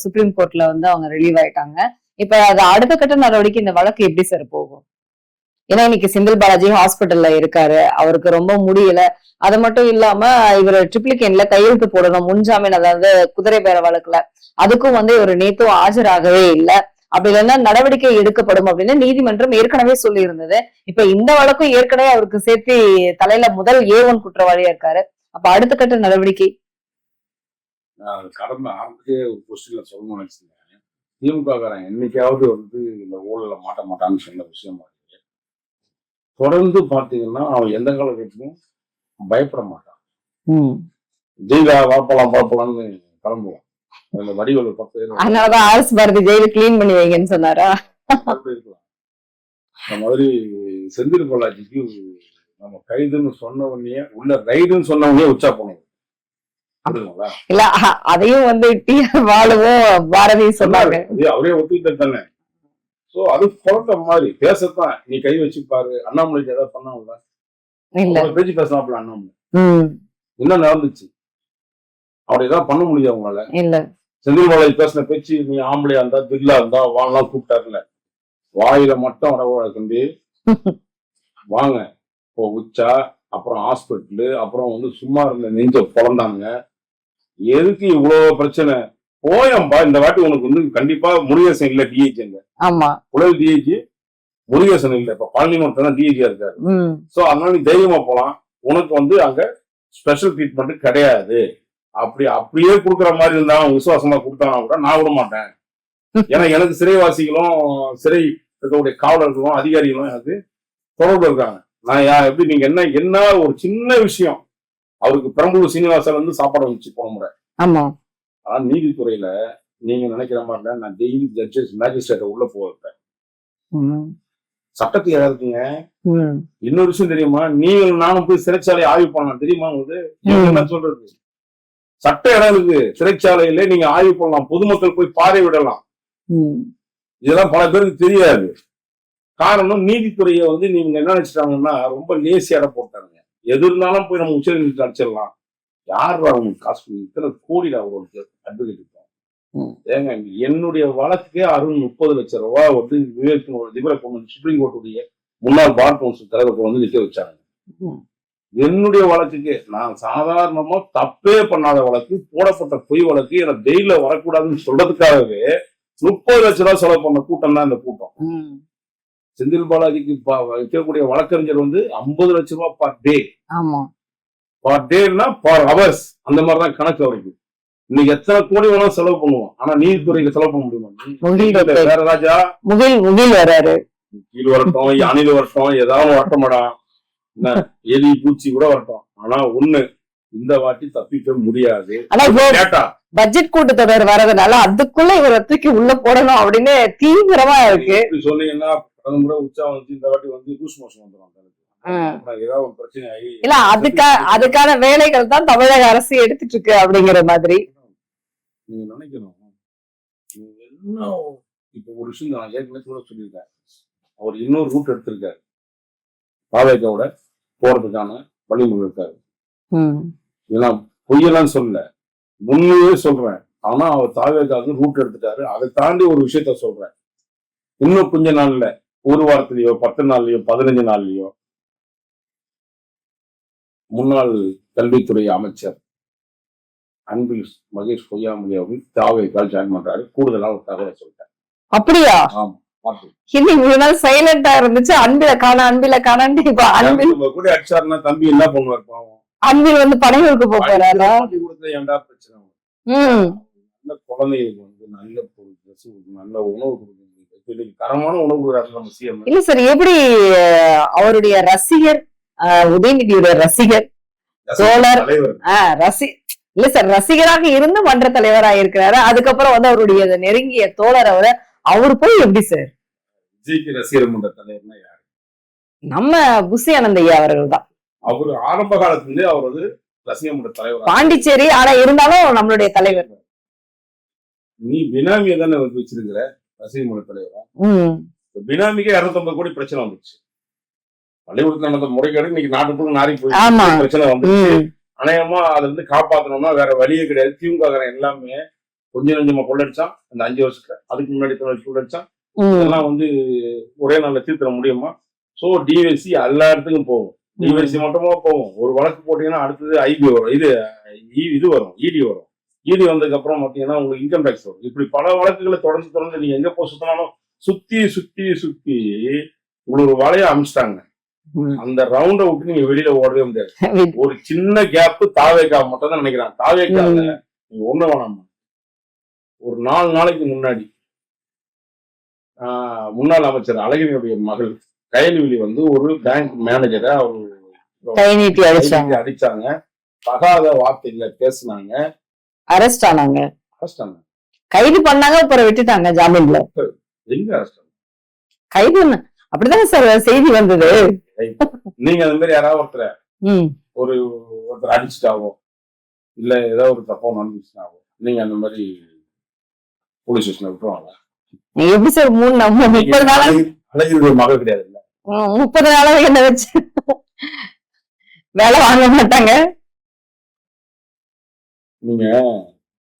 சுப்ரீம் கோர்ட்ல அவங்க ரிலீவ் ஆயிட்டாங்க. இப்ப அது அடுத்த கட்ட நடவடிக்கை இந்த வழக்கு எப்படி சார் போகும்? ஏன்னா இன்னைக்கு செந்தில் பாலாஜி ஹாஸ்பிட்டல்ல இருக்காரு. அவருக்கு ரொம்ப முடியல. அது மட்டும் இல்லாம இவர் ட்ரிப்ளிகேன்ல கையெழுத்து போடணும் முன்ஜாமீன், அதாவது குதிரை பேர வழக்குல. அதுக்கும் இவர் நேத்தும் ஆஜராகவே இல்லை. அப்படி இல்லைன்னா நடவடிக்கை எடுக்கப்படும் அப்படின்னு நீதிமன்றம் ஏற்கனவே சொல்லி இருந்தது. இப்ப இந்த வழக்கும் ஏற்கனவே அவருக்கு சேர்த்து தலையில முதல் A1 குற்றவாளியா இருக்காரு. அப்ப அடுத்த கட்ட நடவடிக்கை கடமை ஆரம்பத்திலே ஒரு கொஸ்டின்ல சொல்லணும்னு நினைச்சேன். திமுக என்னைக்காவது இந்த ஊழல மாட்ட மாட்டான்னு சொன்ன விஷயம் தொடர்ந்து பாத்தீங்கன்னா அவன் எந்த காலகட்டத்திலும் பயப்பட மாட்டான். ஜெயிலா பார்ப்பலாம்னு கிளம்புவான். அந்த வடிவல் 10 அதனாலதான் ஆர்எஸ் பாரதி ஜெயில கிளீன் பண்ணி வைங்கன்னு சொன்னாரா? இருக்கலாம். அந்த மாதிரி செந்தில் பாலாஜிக்கு நம்ம கைதுன்னு சொன்ன உடனே உள்ள ரைடுன்னு சொன்ன உடனே உச்சா போனோம். இல்ல அதையும் வாழவும் பாரதி சொன்னாங்க. அவரே ஒத்துக்கிட்டு தானே. சோ அது குழந்த மாதிரி பேசத்தான். நீ கை வச்சு பாரு. அண்ணாமலைக்கு ஏதாவது பண்ணாமல பேச்சு பேசினாப்ல அண்ணாமலை. என்ன நடந்துச்சு? அவர் ஏதாவது பண்ண முடியாது அவங்களால. இல்ல செந்தில் பாலாஜி பேசின பேச்சு நீ ஆம்பளையா இருந்தா தில்லா இருந்தா வாங்கலாம் கூப்பிட்டாருல. வாயில மட்டும் வர தம்பி வாங்க இப்போ உச்சா, அப்புறம் ஹாஸ்பிட்டலு, அப்புறம் சும்மா இருந்த நெஞ்ச பொழந்தாங்க. எதுக்கு இவ்வளவு பிரச்சனை? போயம்பா இந்த வாட்டி உனக்கு கண்டிப்பா முருகேசன் இல்ல டிஐஜி. அங்க ஆமா புலல் டிஐஜி முருகேசன் இல்ல. இப்ப பழனி மட்டும் டிஐஜியா இருக்காரு. சோ அதனால நீ தைரியமா போலாம். உனக்கு அங்க ஸ்பெஷல் ட்ரீட்மெண்ட் கிடையாது. அப்படியே கொடுக்குற மாதிரி இருந்தா விசுவாசமா கொடுத்தானா கூட நான் விட மாட்டேன். ஏன்னா எனக்கு சிறைவாசிகளும் சிறை இருக்கக்கூடிய காவலர்களும் அதிகாரிகளும் எனக்கு தொடர்பு இருக்காங்க. நான் எப்படி நீங்க என்ன ஒரு சின்ன விஷயம் அவருக்கு பெரம்பலூர் சீனிவாசன் சாப்பாடு வச்சு போன முறை. ஆமா. ஆனா நீதித்துறையில நீங்க நினைக்கிற மாதிரி நான் டெய்லி ஜட்ஜஸ் மேஜிஸ்ட்ரேட் உள்ள போவேன். சட்டத்தை இருக்குங்க. இன்னொரு விஷயம் தெரியுமா? நீங்களும் நானும் போய் சிறைச்சாலை ஆய்வு பண்ணலாம் தெரியுமா உங்களுக்கு? என்ன சொல்றது? சட்ட இடம் இருக்கு. சிறைச்சாலையில நீங்க ஆய்வு பண்ணலாம். பொதுமக்கள் போய் பார்வையிடலாம். இதெல்லாம் பல பேருக்கு தெரியாது. காரணம் நீதித்துறையை நீங்க என்ன நினைச்சிட்டாங்கன்னா ரொம்ப லேசி இடம் போட்டாங்க. எது இருந்தாலும் போய் நம்ம உச்ச நீதிமன்றத்தில் அடிச்சிடலாம். யார் அவங்களுக்கு காசு இத்தனை கோடி அவங்களுக்கு அட்வொகேட் இருப்பாங்க. ஏங்க என்னுடைய வழக்குக்கே 30 லட்சம் ரூபாய் விவேக் சுப்ரீம் கோர்ட்டுடைய முன்னாள் பார் கவுன்சில் தலைவர் நிக்க வச்சாங்க. என்னுடைய வழக்குக்கு நான் சாதாரணமா தப்பே பண்ணாத வழக்கு, போடப்பட்ட பொய் வழக்கு, எனக்கு ஜெயில வரக்கூடாதுன்னு சொல்றதுக்காகவே 30 லட்சம் ரூபாய் செலவு பண்ண கூட்டம் தான் இந்த கூட்டம். செந்தில் பாலாஜிக்கு வைக்கக்கூடிய வழக்கறிஞர் 50 லட்சம் ரூபாய் பர் டே. பர் டேன்னா பர் ஹவர்ஸ் அந்த மாதிரிதான் கணக்கு அவருக்கு. இன்னைக்கு எத்தனை கோடி வேணாலும் செலவு பண்ணுவோம். ஆனா நீதித்துறைக்கு செலவு பண்ண முடியுமா? வேற ராஜா முகில் வராரு. கீழ் வரட்டும், அணில் வரட்டும், ஏதாவது வரட்டமாடா, எலி பூச்சி கூட வரட்டும். ஆனா ஒண்ணு இந்த வாட்டி தப்பிக்க முடியாது. பட்ஜெட் கூட்டத்தொடர் வரதுனால அதுக்குள்ள இவரை தூக்கி உள்ள போடணும் அப்படின்னு தீவிரமா இருக்கு. சொன்னீங்கன்னா முறை உச்சா இந்த வாட்டி லூஸ் மோஷன் வந்துடும். ஏதாவது ஒரு பிரச்சனை ஆகி இல்ல அதுக்கான வேலைகள் தான் தமிழக அரசு எடுத்துட்டு இருக்கு அப்படிங்கிற மாதிரி நீங்க நினைக்கணும். என்ன இப்ப ஒரு விஷயம் நான் ஏற்கனவே கூட சொல்லியிருக்கேன். அவர் இன்னொரு ரூட் எடுத்திருக்காரு. பாவேக்காவோட போறதுக்கான வழிமுறை இருக்காரு. ஏன்னா பொய்யெல்லாம் சொல்லல, முன்னே சொல்றேன். ஆனா அவர் தாவேக்காவுக்கு ரூட் எடுத்துட்டாரு. அதை தாண்டி ஒரு விஷயத்த சொல்றேன். இன்னும் கொஞ்ச நாள்ல, ஒரு வாரத்திலயோ 10 நாள்லயோ 15 நாள்லயோ முன்னாள் கல்வித்துறை அமைச்சர் அன்பில் மகேஷ் பொய்யாமொழி அவர்கள் தாவேக்கால் ஜாயின் பண்றாரு. கூடுதலா ஒரு தகவலை சொல்லிட்டேன். அப்படியா? சைலண்டா இருந்துச்சு. அன்பில காணான்னு கூட அடிச்சாருன்னா தம்பி என்ன பண்ணுவார் பாவம். அன்பில் படைகளுக்கு போறாரா? ஏன்டா பிரச்சனை? நல்ல குழந்தைகளுக்கு நல்ல ட்ரெஸ், நல்ல உணவு கொடுக்குறது, தரமான உணவு கொடுக்குறாரு நம்ம சிஎம். இல்ல சார், எப்படி அவருடைய ரசிகர், உதயநிதியோட ரசிகர், தோழர், இல்ல சார், ரசிகராக இருந்து மன்ற தலைவரா இருக்கிறாரு. அதுக்கப்புறம் வந்து அவருடைய நெருங்கிய தோழர் அவரு போய் எப்படி சார்? விஜய்க்கு ரசிகர் மன்ற தலைவர்னா யாரு? நம்ம புசி ஆனந்த் ஐயா அவர்கள் தான். அவரு ஆரம்ப காலத்துல இருந்தே அவர் வந்து ரசிகர் மன்ற தலைவர். பாண்டிச்சேரி, ஆனா இருந்தாலும் நம்மளுடைய தலைவர். நீ பினாமியை தானே வந்து வச்சிருக்கிற ரசிகர் மன்ற தலைவரா? பினாமிக்கே 250 கோடி பிரச்சனை வந்துச்சு. பள்ளிக்கூடத்துல நடந்த முறைகேடு இன்னைக்கு நாட்டுக்குள்ள நாரி போய் பிரச்சனை வந்துச்சு. அநேகமா அதை வந்து காப்பாத்தணும்னா வேற வழியே கிடையாது. திமுக எல்லாமே கொஞ்சம் கொஞ்சமா கொள்ளடிச்சான் அந்த 5 வருஷத்துல. அதுக்கு முன்னாடி கொள்ளடிச்சான். இதெல்லாம் வந்து ஒரே நாள்ல தீர்த்திட முடியுமா? சோ டிவைசி எல்லா இடத்துக்கும் போகும். டிவைசி மட்டுமா போகும். ஒரு வழக்கு போட்டீங்கன்னா அடுத்தது ஐபி வரும், இது வரும், இடி வரும். இடி வந்ததுக்கு அப்புறம் பாத்தீங்கன்னா உங்களுக்கு இன்கம் டேக்ஸ் வரும். இப்படி பல வழக்குகளை தொடர்ந்து நீங்க எங்க போய் சுத்தினாலும் சுத்தி உங்களுக்கு ஒரு வலைய அமைச்சிட்டாங்க. அந்த ரவுண்ட விட்டு நீங்க வெளியில ஓடவே முடியாது. ஒரு சின்ன கேப் தாவேக்கா மட்டும் தான் நினைக்கிறாங்க. தாவேக்கால நீங்க ஒண்ணு வேணாமா, ஒரு 4 நாளைக்கு முன்னாடி முன்னாள் அமைச்சர் அழகிரியுடைய மகள் கயல்விழி வந்து ஒரு பேங்க் மேனேஜரை அடிச்சாங்க. தகாத வார்த்தைகளை பேசினாங்க, அரெஸ்ட் ஆனாங்க. கைது பண்ணாங்க, அப்புறம் விட்டுட்டாங்க ஜாமீன்ல. எங்க அரெஸ்ட் கைது அப்படிதான் சார் செய்தி வந்தது. நீங்க அந்த மாதிரி யாராவது ஒருத்தர் அடிச்சுட்டாவோ இல்ல ஏதாவது ஒரு தப்பா நடந்துச்சுனாவோ நீங்க அந்த மாதிரி போலீஸ் ஸ்டேஷன்ல விட்டுருவாங்க. நீங்க எப்படி சார் 30 நாளா அழகிரி மகள் கிடையாது, 30 நாளா என்ன வச்சு வேலை வாங்க மாட்டாங்க. நீங்க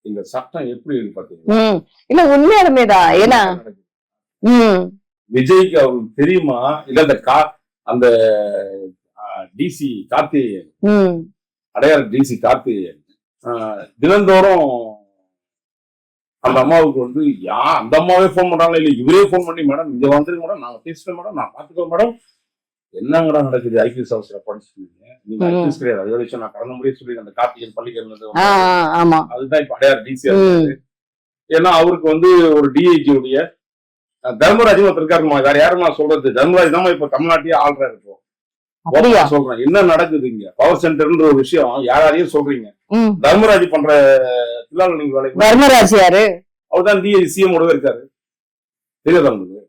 இந்த சட்டம் எப்படி பாத்தீங்கன்னா இல்ல உண்மையாலுமேதான். ஏன்னா விஜய்க்கு அவருக்கு தெரியுமா இல்ல அந்த டிசி கார்த்திகேயன், அடையாள டிசி கார்த்திகேயன் தினந்தோறும் அந்த அம்மாவுக்கு வந்து அந்த அம்மாவே போன் பண்றாங்களா இல்ல இவரே போன் பண்ணி மேடம் இங்க வந்துருங்க மேடம், நாங்க பேசுறேன் மேடம், நான் பாத்துக்கோ மேடம், என்ன மேடம் நடக்குது ஐபிஎஸ் ஆஃபீஸர் படிச்சுருக்கீங்க நீங்க ஐபிஎஸ் கிடையாது. அதே விஷயம் நான் கடந்த முறையே சொல்லி அந்த கார்த்திகேயன் பள்ளிக்கரணது அதுதான் இப்ப அடையாள டிசி. ஏன்னா அவருக்கு வந்து ஒரு டிஐஜி உடைய தர்மராஜ் ஒருத்தர் இருக்காருமா, வேற யாருமா சொல்றது, தர்மராஜ் தான் இப்ப தமிழ்நாட்டையே ஆள்றா இருக்கும். சொல்றேன் என்ன நடக்குது இங்க பவர் சென்டர்ன்ற ஒரு விஷயம் யாரையும் சொல்றீங்க. தர்மராஜ் பண்ற நீங்க வேலை தர்மராஜ் யாரு? அவர்தான் சிஎம் ஓட இருக்காரு, தெரியாதா உங்களுக்கு?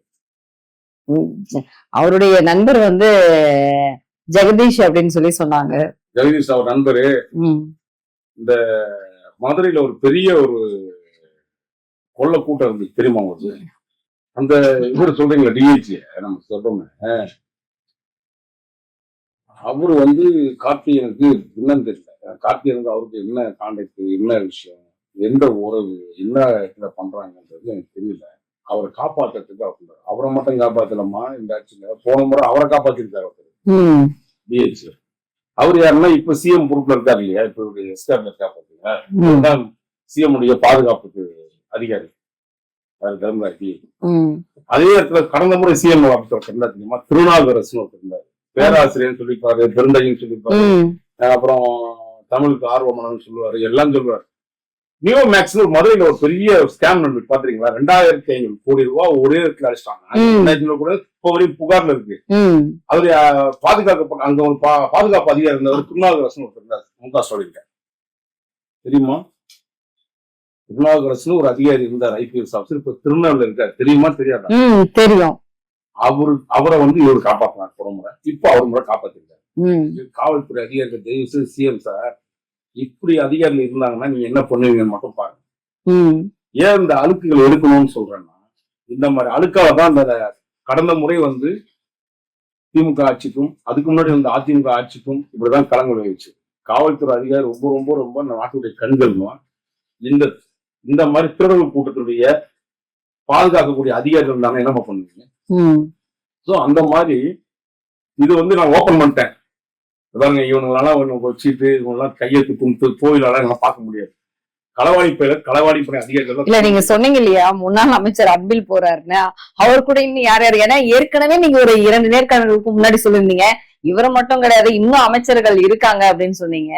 அவருடைய நண்பர் வந்து ஜெகதீஷ் அப்படின்னு சொல்லி சொன்னாங்க. ஜெகதீஷ் அவர் நண்பரு. இந்த மதுரையில ஒரு பெரிய ஒரு கொள்ள கூட்டம் இருந்து தெரியுமா உங்களுக்கு? அந்த இவரு சொல்றீங்களா டிஹெச் நம்ம சொல்றோமே, அவரு வந்து கார்த்திகனுக்கு என்னன்னு தெரியல. கார்த்திகனுக்கு அவருக்கு என்ன கான்டாக்ட், என்ன விஷயம், எந்த உறவு, என்ன இடத்துல பண்றாங்கன்றது எனக்கு தெரியல. அவரை காப்பாத்துறதுக்கு அவரை மட்டும் காப்பாத்தலாமா இந்த ஆட்சியில? போன முறை அவரை காப்பாத்திருக்காரு ஒருத்தர் டிஹெச். அவர் யாருன்னா இப்ப சிஎம் பொறுப்புல இருக்காரு இல்லையா, இப்ப எஸ்கார்ல இருக்கா பாத்தீங்கன்னா சிஎம் உடைய பாதுகாப்புக்கு அதிகாரி தர்மராஜ். அதே இடத்துல கடந்த முறை சிஎம் ஆபீசர் இருந்தா தெரியுமா, திருநாகரசன் ஒருத்தர் இருந்தாரு, பேராசிரியர் சொல்லிப்பாரு, பெருந்தகைன்னு சொல்லிப்பாரு, அப்புறம் தமிழுக்கு ஆர்வமானு சொல்லுவாரு, எல்லாம் சொல்லுவாரு. நியோ மேக்ஸ் மதுரையில ஒரு பெரிய ஸ்கேம் நடந்து பாத்துறீங்களா? 2500 கோடி ரூபாய் ஒரே இடத்துல அடிச்சிட்டாங்க. கூட இப்ப வரையும் புகார்ல இருக்கு. அவரு பாதுகாக்கப்பட்ட அங்க ஒரு பாதுகாப்பு அதிகாரி இருந்தவர் திருநாகரசன் ஒருத்தர் இருந்தார், முக ஸ்டாலின் தெரியுமா? திருநாகரசன் ஒரு அதிகாரி இருந்தார், ஐபிஎஸ் ஆஃபீஸர். இப்ப திருநெல்வேலியில இருக்காரு, தெரியுமா தெரியாதா? தெரியும். அவரை வந்து இவரு காப்பாத்தினார் போன முறை, இப்ப அவர் முறை காப்பாத்திருக்காரு. காவல்துறை அதிகாரிகள் தயவு சிஎம் சார் இப்படி அதிகாரிகள் இருந்தாங்கன்னா நீங்க என்ன பண்ணுவீங்கன்னு மட்டும் பாருங்க. ஏன் இந்த அழுக்குகள் எடுக்கணும்னு சொல்றேன்னா, இந்த மாதிரி அழுக்கால தான் இந்த கடந்த முறை வந்து திமுக ஆட்சிக்கும் அதுக்கு முன்னாடி வந்து அதிமுக ஆட்சிக்கும் இப்படிதான் களங்கள் வச்சு காவல்துறை அதிகாரி ரொம்ப ரொம்ப ரொம்ப நாட்டுடைய கண்களும் இந்த மாதிரி திருடர்கள் கூட்டத்துடைய பாதுகாக்கக்கூடிய அதிகாரிகள் இருந்தாங்க என்ன பண்ணுவீங்க? சோ அந்த மாதிரி இது வந்து நான் ஓபன் பண்ணிட்டேன். அதாங்க இவனுங்களாம் வச்சுட்டு இவங்கெல்லாம் கையெழுத்து கும்பிட்டு கோயிலெல்லாம் பார்க்க முடியாது. களவாணிப்படை அதிகாரிகள் இல்ல. நீங்க சொன்னீங்க இல்லையா முன்னாள் அமைச்சர் அன்பில் போறாருன்னு, அவர் கூட இன்னும் யார் யாரு? ஏன்னா ஏற்கனவே நீங்க ஒரு 2 நேர்காணலுக்கு முன்னாடி சொல்லியிருந்தீங்க இவரை மட்டும் கிடையாது இன்னும் அமைச்சர்கள் இருக்காங்க அப்படின்னு சொன்னீங்க.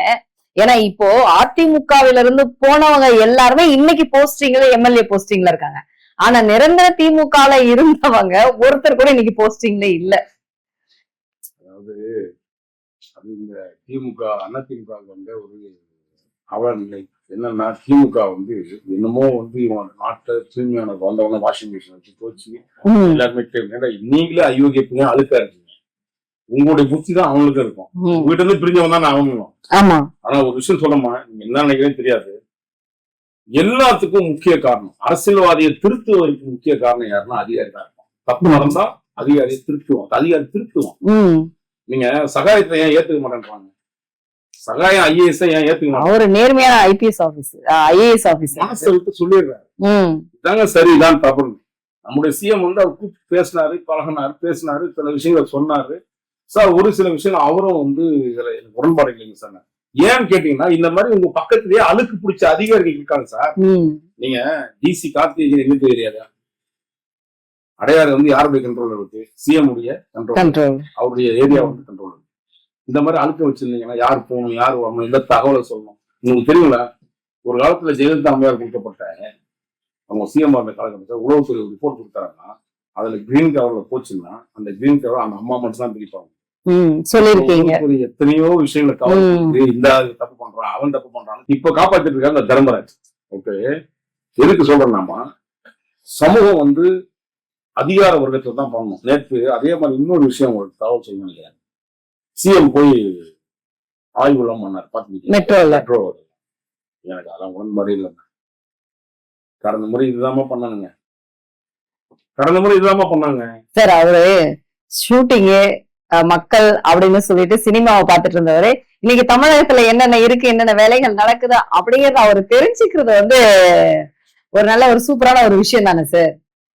ஏன்னா இப்போ அதிமுகவில இருந்து போனவங்க எல்லாருமே இன்னைக்கு போஸ்டிங்ல எம்எல்ஏ போஸ்டிங்ல இருக்காங்க. ஆனா நிரந்தர திமுகல இருந்தவங்க ஒருத்தர் கூட இன்னைக்கு போஸ்டிங்ல இல்ல. அதாவது அது இந்த திமுக அதிமுக வந்து ஒரு அவன் இல்லை. என்னன்னா திமுக வந்து என்னமோ வந்து இவன் நாட்டை தூய்மையான வந்தவங்க வாஷிங் மிஷின் வச்சு துவச்சு எல்லாருமே கேட்க நீங்களே அயோக்கியப்பீங்க அழுக்கா இருக்கீங்க. உங்களுடைய புத்தி தான் அவங்களுக்கு இருக்கும். வீட்டுல இருந்து பிரிஞ்சவன் தான் அவங்களும். ஆனா ஒரு விஷயம் சொல்லமா, நீங்க என்ன நினைக்கிறேன்னு தெரியாது. எல்லாத்துக்கும் முக்கிய காரணம் அரசியல்வாதியை திருத்துவதற்கு முக்கிய காரணம் யாருன்னா அதிகாரி தான் இருக்கும். தப்பு நடந்தா அதிகாரியை திருத்துவோம், அதிகாரி திருத்துவோம். நீங்க சகாயத்தை ஏன் ஏத்துக்க மாட்டேன்றாங்க? சகாயம் ஐஏஎஸ் ஏன் ஏத்துக்க மாட்டாங்க? ஒரு நேர்மையான ஐபிஎஸ் ஆபீசர் ஐஏஎஸ் ஆபீசர் மனசை விட்டு சொல்லிடுறாரு, இதாங்க சரி இதான் தப்பு. நம்முடைய சிஎம் வந்து அவர் கூப்பிட்டு பேசினாரு, பழகினாரு, பேசினாரு, சில விஷயங்கள் சொன்னாரு. சார் ஒரு சில விஷயங்கள் அவரும் வந்து இதுல எனக்கு உடன்பாடு இல்லைங்க சார். ஏன்னு கேட்டீங்கன்னா இந்த மாதிரி உங்க பக்கத்திலேயே அழுக்கு பிடிச்ச அதிகாரிகள் இருக்காங்க சார். நீங்க டிசி கார்த்திகேயன் என்ன தெரியாதா? அடையாறு வந்து யாருடைய கண்ட்ரோல் இருக்கு? சிஎம் உடைய கண்ட்ரோல், அவருடைய ஏரியா வந்து கண்ட்ரோல். இந்த மாதிரி அழுக்க வச்சிருந்தீங்கன்னா யார் போகணும், யார் வரணும், எந்த தகவலை சொல்லணும் உங்களுக்கு தெரியுங்களா? ஒரு காலத்துல ஜெயலலிதா அம்மையார் கொடுக்கப்பட்ட அவங்க சிஎம் அந்த காலகட்டத்தில் உளவுத்துறை ரிப்போர்ட் கொடுத்தாங்கன்னா அதுல கிரீன் கவர்ல போச்சுன்னா அந்த கிரீன் கவர் அந்த அம்மா மட்டும் தான் பிரிப்பாங்க. சொல்லிருக்கீங்க எத்தனையோ விஷயங்களை கவர் இந்த தப்பு பண்றான், அவன் தப்பு பண்றான். இப்ப காப்பாத்திட்டு இருக்காங்க அந்த தர்மராஜ். ஓகே, எதுக்கு சொல்றேன்னாமா சமூகம் வந்து அதிகார வர்க்கத்தை தான் பண்ணணும். நேற்று அதே மாதிரி இன்னொரு விஷயம் உங்களுக்கு தகவல் சொல்ல நினைக்கிறேன். சிஎம் போய் ஆய்வுலாம் பண்ணார் பாத்தீங்க மெட்ரோ. எனக்கு அதெல்லாம் உடன்பாடு இல்லைங்க. கடந்த முறை இதுதாம பண்ணானுங்க, பண்ணாங்க சார். அவரு ஷூட்டிங்கு மக்கள் அப்படின்னு சொல்லிட்டு சினிமாவை பார்த்துட்டு இருந்தவரு இன்னைக்கு தமிழகத்துல என்னென்ன இருக்கு, என்னென்ன வேலைகள் நடக்குது அப்படிங்கறத அவரு தெரிஞ்சுக்கிறது வந்து ஒரு நல்ல ஒரு சூப்பரான ஒரு விஷயம் தானே சார்.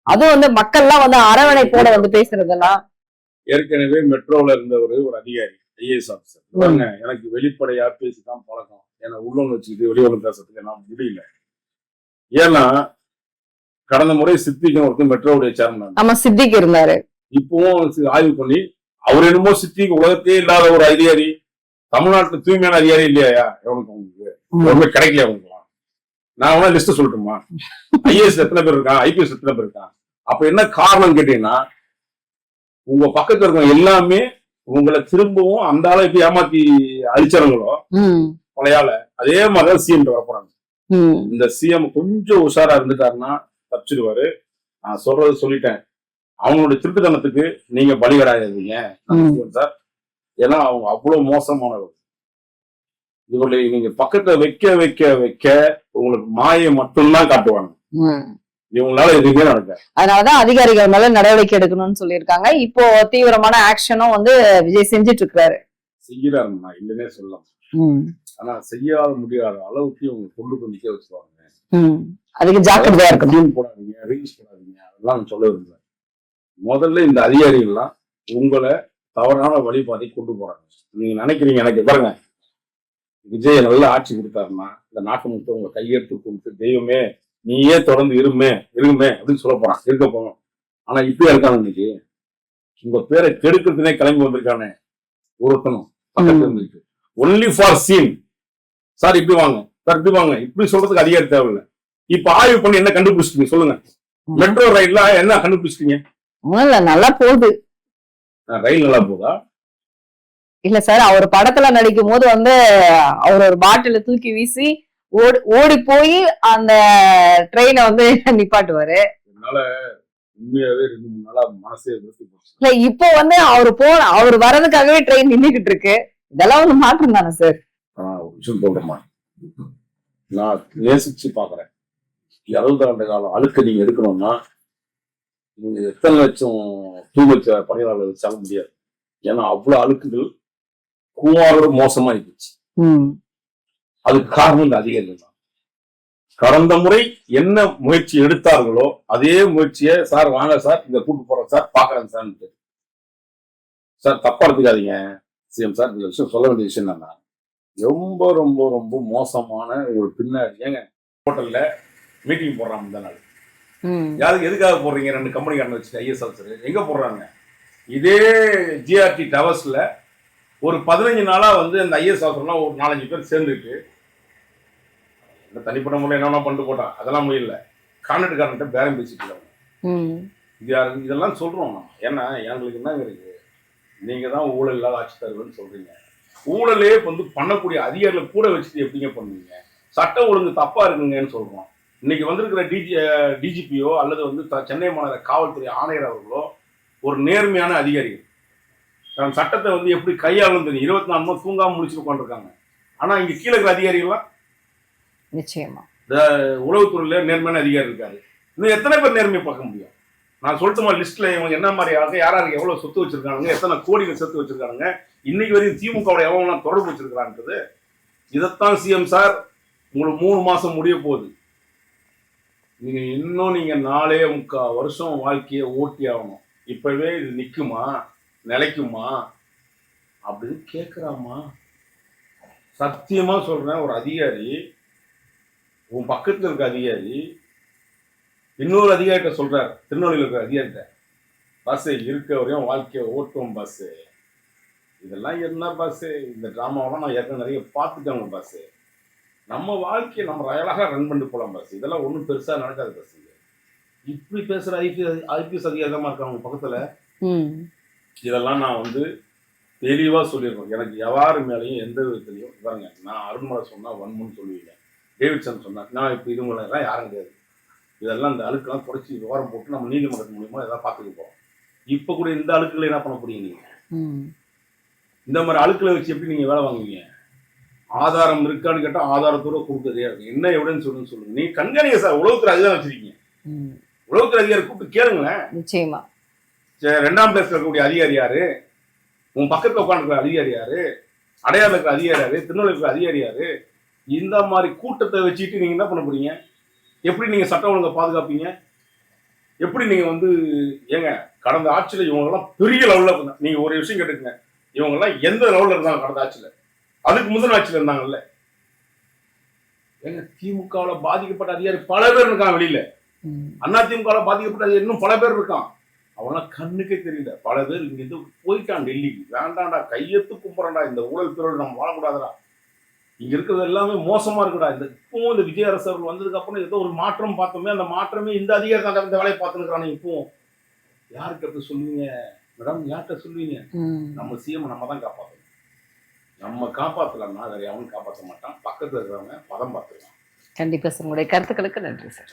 அதுவும் வந்து மக்கள்லாம் வந்து அரவணைப்போட வந்து பேசுறதெல்லாம். ஏற்கனவே மெட்ரோல இருந்தவர் ஒரு அதிகாரி, ஐஏஎஸ் ஆபீசர். எனக்கு வெளிப்படையா பேசிதான் பழக்கம். ஏன்னா உள்ளவங்க வச்சுக்கிட்டு வெளியுறவு பேசுறதுக்கு நான் முடியல. ஏன்னா கடந்த முறை சித்திக்கு ஒருத்தர் மெட்ரோவுடைய சேர்மன். ஆமா, சித்திக்கு இருந்தாரு. இப்பவும் ஆய்வு பண்ணி அவர் என்னமோ சித்திக்கு உலகத்தையே இல்லாத ஒரு அதிகாரி, தமிழ்நாட்டுல தூய்மையான அதிகாரி இல்லையா? எவனுக்கு உங்களுக்கு கிடைக்கல. அவங்களுக்கு நான் வேணா லிஸ்ட் சொல்லட்டுமா? ஐஏஎஸ் எத்தனை பேர் இருக்கான், ஐபிஎஸ் எத்தனை பேர் இருக்கான்? அப்ப என்ன காரணம் கேட்டீங்கன்னா உங்க பக்கத்துல இருக்க எல்லாமே உங்களை திரும்பவும் அந்த ஆளை எப்படி ஏமாத்தி அழிச்சாங்களோ பழையால அதே மாதிரிதான் சிஎம் வர போறாங்க. இந்த சிஎம் கொஞ்சம் உஷாரா இருந்துட்டாருன்னா தப்பிச்சிருவாரு. நான் சொல்றது சொல்லிட்டேன். அவங்களுடைய திருட்டுத்தனத்துக்கு நீங்க பலிகடாயிருந்தீங்க சார். ஏன்னா அவங்க அவ்வளவு மோசமானவர். இவர்களை நீங்க பக்கத்துல வைக்க வைக்க வைக்க உங்களுக்கு மாயை மட்டும்தான் காட்டுவாங்க. இவங்களால எதுவுமே நடக்க. அதனாலதான் அதிகாரிகள் மேல நடவடிக்கை எடுக்கணும்னு சொல்லியிருக்காங்க. இப்போ தீவிரமான ஆக்ஷனும் வந்து விஜய் செஞ்சுட்டு இருக்காரு. செய்யறாரு, நான் இல்லைன்னே சொல்லலாம். ஆனா செய்யாத முடியாத அளவுக்கு இவங்க கொண்டு நிக்க வச்சுருவாங்க. அதுக்கு ஜாக்கிரதையா இருக்கணும். போடாதீங்க, ரீல்ஸ் போடாதீங்க, அதெல்லாம் சொல்ல விரும்பல. முதல்ல இந்த அதிகாரிகள்லாம் உங்களை தவறான வழிபாதை கொண்டு போறாங்க. நீங்க நினைக்கிறீங்க எனக்கு பாருங்க, விஜய் நல்ல ஆட்சி கொடுத்தாருன்னா இந்த நாட்டு மக்கள் உங்க கையெடுத்து கொடுத்து தெய்வமே நீயே தொடர்ந்து இருமே அப்படின்னு சொல்ல போறான், இருக்க போறோம். ஆனா இப்படியா இருக்காங்க இன்னைக்கு உங்க பேரை கெடுக்கிறதுனே கிளம்பி வந்திருக்கானே ஒருத்தனும் பக்கத்துல இருந்துருக்கு. ஒன்லி ஃபார் சீன் சார், இப்படி வாங்க சார், இப்படி வாங்க, இப்படி சொல்றதுக்கு அதிகாரி தேவையில்லை. இப்ப ஆய்வு பண்ணி என்ன கண்டுபிடிச்சிட்டீங்க சொல்லுங்க? மெட்ரோ ரயில்ல என்ன கண்டுபிடிச்சிட்டீங்க? நல்லா போகுது. ரயில் நல்லா போதா? இல்ல சார், அவர் படத்துல நடிக்கும் போது வந்து அவர் ஒரு பாட்டில தூக்கி வீசி ஓடி போய் அந்த ட்ரெயினை வந்து நிப்பாட்டுவாரு. அதனால உண்மையாவே 2-3 நாளா மனசே விருத்தி போச்சு. இல்ல இப்போ வந்து அவர் வர்றதுக்காகவே ட்ரெயின் நின்றுகிட்டு இருக்கு. இதெல்லாம் வந்து மாற்றம் தானே சார்? ஒரு விஷயம் சொல்றேம்மா, நான் நேசிச்சு பாக்குறேன். 60 ஆண்டு காலம் அழுக்க நீங்க எடுக்கணும்னா நீங்க எத்தனை லட்சம் தூவச்ச பணியாளர்கள் வச்சாலும் முடியாது. ஏன்னா அவ்வளவு அழுக்குகள் கூவாரோட மோசமா இருந்துச்சு. அதுக்கு காரணம் இந்த அதிகாரிகள் தான். கடந்த முறை என்ன முயற்சி எடுத்தார்களோ அதே முயற்சியை சார் வாங்க சார், இங்க கூட்டு போறோம் சார், பாக்குறேன் சார். சார் தப்பா எடுத்துக்காதீங்க சிஎம் சார், இந்த விஷயம் சொல்ல வேண்டிய விஷயம் என்னன்னா ரொம்ப ரொம்ப ரொம்ப மோசமான ஒரு பின்னாடி. ஏங்க ஹோட்டல்ல மீட்டிங் போடுறாங்க இந்த நாள், யாருக்கு எதுக்காக போடுறீங்க? 2 கம்பெனிக்காரன் வச்சு ஐஎஸ் ஆஃபீஸர் எங்க போடுறாங்க? இதே ஜிஆர்டி டவர்ஸ்ல ஒரு 15 நாளா வந்து அந்த ஐஎஸ் ஆஃபீஸர்லாம் ஒரு 4-5 பேர் சேர்ந்துட்டு தனிப்பட்ட முறையில் என்னென்ன பண்ணிட்டு போட்டான், அதெல்லாம் முடியல. கான்ட்ராக்ட்காரன்ட்ட பேரம் பேசிட்டு இருக்காங்க. இதெல்லாம் சொல்றோம். ஏன்னா எங்களுக்கு என்னங்க இருக்கு, நீங்க தான் ஊழல் இல்லாத ஆட்சி தருவேன்னு சொல்றீங்க. ஊழலே வந்து பண்ணக்கூடிய அதிகாரிகளை கூட வச்சுட்டு எப்படிங்க பண்ணுவீங்க? சட்டம் ஒழுங்கு தப்பா இருக்குங்கன்னு சொல்றோம். இன்னைக்கு வந்திருக்கிற டிஜிபியோ அல்லது வந்து சென்னை மாநகர காவல்துறை ஆணையர் அவர்களோ ஒரு நேர்மையான அதிகாரிகள். தன் சட்டத்தை வந்து எப்படி கையாளும் தெரியும். 24 மணி நேரம் தூங்காம முடிச்சுட்டு உட்காந்துருக்காங்க. ஆனா இங்க கீழே இருக்கிற அதிகாரிகள்லாம் நிச்சயமா உளவுத்துறையில நேர்மையான அதிகாரி இருக்காரு. இன்னும் எத்தனை பேர் நேர்மையை பார்க்க முடியும்? நான் சொல்லிட்டுமா லிஸ்ட்ல இவங்க என்ன மாதிரி ஆளுங்க, யாராருக்கு எவ்வளவு சொத்து வச்சிருக்காங்க, எத்தனை கோடிகள் சொத்து வச்சிருக்காங்க, இன்னைக்கு வரையும் திமுகவோட எவ்வளவு தொடர்பு வச்சிருக்கான்றது. இதைத்தான் சிஎம் சார் உங்களுக்கு 3 மாசம் முடிய போகுது. நீங்க இன்னும் 4.25 வருஷம் வாழ்க்கையை ஓட்டி ஆகணும். இப்பவே இது நிக்குமா, நிலைக்குமா அப்படின்னு கேட்கிறாமா? சத்தியமா சொல்றேன், ஒரு அதிகாரி, உன் பக்கத்துல இருக்க அதிகாரி இன்னொரு அதிகாரிட்ட சொல்றாரு, திருநெல்வேலியில் இருக்கிற அதிகாரிட்ட, பஸ் இருக்க வரையும் வாழ்க்கையை ஓட்டும் பஸ். இதெல்லாம் என்ன பஸ்? இந்த டிராமாவெல்லாம் நான் ஏற்கனவே நிறைய பார்த்துட்டேங்க பஸ். நம்ம வாழ்க்கையை நம்ம அழகாக ரன் பண்ணிட்டு போகலாம் பஸ். இதெல்லாம் ஒன்றும் பெருசா நடக்காது பஸ். இப்படி பேசுற ஐபிஎஸ் அதிகாரி தான் இருக்காங்க பக்கத்துல. இதெல்லாம் நான் வந்து தெளிவா சொல்லியிருக்கோம். எனக்கு யாரு மேலேயும் எந்த விதத்துலையும் பாருங்க, நான் அருண்மலை சொன்னா வன்முன்னு சொல்லுவீங்க, டேவிட்சன் சொன்னா நான் இப்போ இதுங்களெல்லாம் யாரும் கிடையாது. இதெல்லாம் இந்த அழுக்கெல்லாம் குறைச்சி ஓரம் போட்டு நம்ம நீதிமன்றத்து மூலியமா எதாவது பார்த்துக்க போறோம். இப்போ கூட இந்த அழுக்குல என்ன பண்ண போறீங்க நீங்க? இந்த மாதிரி அழுக்குல வச்சு எப்படி நீங்க வேலை வாங்குவீங்க? ஆதாரம் இருக்கான்னு கேட்டா ஆதாரத்தோட கொடுக்குறது என்ன எவிடன்ஸ் சொல்லுங்க. நீ கண்காணிக்க சார், உளவுத்துறை அதிகாரம் வச்சிருக்கீங்க. உளவுத்துறை அதிகாரி கூப்பிட்டு கேளுங்களேன். நிச்சயமா 2ஆம் பிளேஸ்ல இருக்கக்கூடிய அதிகாரி யாரு? உன் பக்கத்துல உட்காந்துருக்கிற அதிகாரி யாரு? அடையாளம் இருக்கிற அதிகாரி யாரு? திருநெல்வேலி இருக்கிற அதிகாரி யாரு? இந்த மாதிரி கூட்டத்தை வச்சுட்டு நீங்க என்ன பண்ண போறீங்க? எப்படி நீங்க சட்டம் ஒழுங்கை பாதுகாப்பீங்க? எப்படி நீங்க வந்து ஏங்க கடந்த ஆட்சியில இவங்கெல்லாம் பெரிய லெவல்ல, நீங்க ஒரு விஷயம் கேட்டுக்கங்க, இவங்கெல்லாம் எந்த லெவல்ல இருந்தாங்க கடந்த ஆட்சியில? அதுக்கு முந்தின ஆட்சியில இருந்தாங்கல்ல. ஏங்க திமுகவுல பாதிக்கப்பட்ட அதிகாரி பல பேர் இருக்கான் வெளியில. அண்ணா திமுகவுல பாதிக்கப்பட்ட அதிகாரி இன்னும் பல பேர் இருக்கான். அவங்களாம் கண்ணுக்கே தெரியல. பல பேர் இங்க இருந்து போயிட்டான் டெல்லிக்கு. வேண்டாம்டா, கையெழுத்து கும்புறண்டா, இந்த ஊழல் பிறகு நம்ம வாழக்கூடாதுடா, இங்க இருக்கிறது எல்லாமே மோசமா இருக்குடா. இப்பவும் இந்த விஜய் அரசு அவர்கள் வந்ததுக்கு அப்புறம் ஏதோ ஒரு மாற்றம் பார்த்தோமே, அந்த மாற்றமே இந்த அதிகாரி தான் இந்த வேலையை பார்த்துருக்கானே. இப்பவும் யாருக்கு அப்படி சொல்லுவீங்க மேடம்? யார்கிட்ட சொல்லுவீங்க? நம்ம சிஎம் நம்ம தான் காப்பாற்றணும். நம்ம காப்பாற்றலாம்னா வேற எவனும் காப்பாற்ற மாட்டான். பக்கத்துல இருக்கிறவங்க பதம் பார்த்துக்கலாம். கண்டிப்பா சார், உங்களுடைய கருத்துக்களுக்கு நன்றி சார்.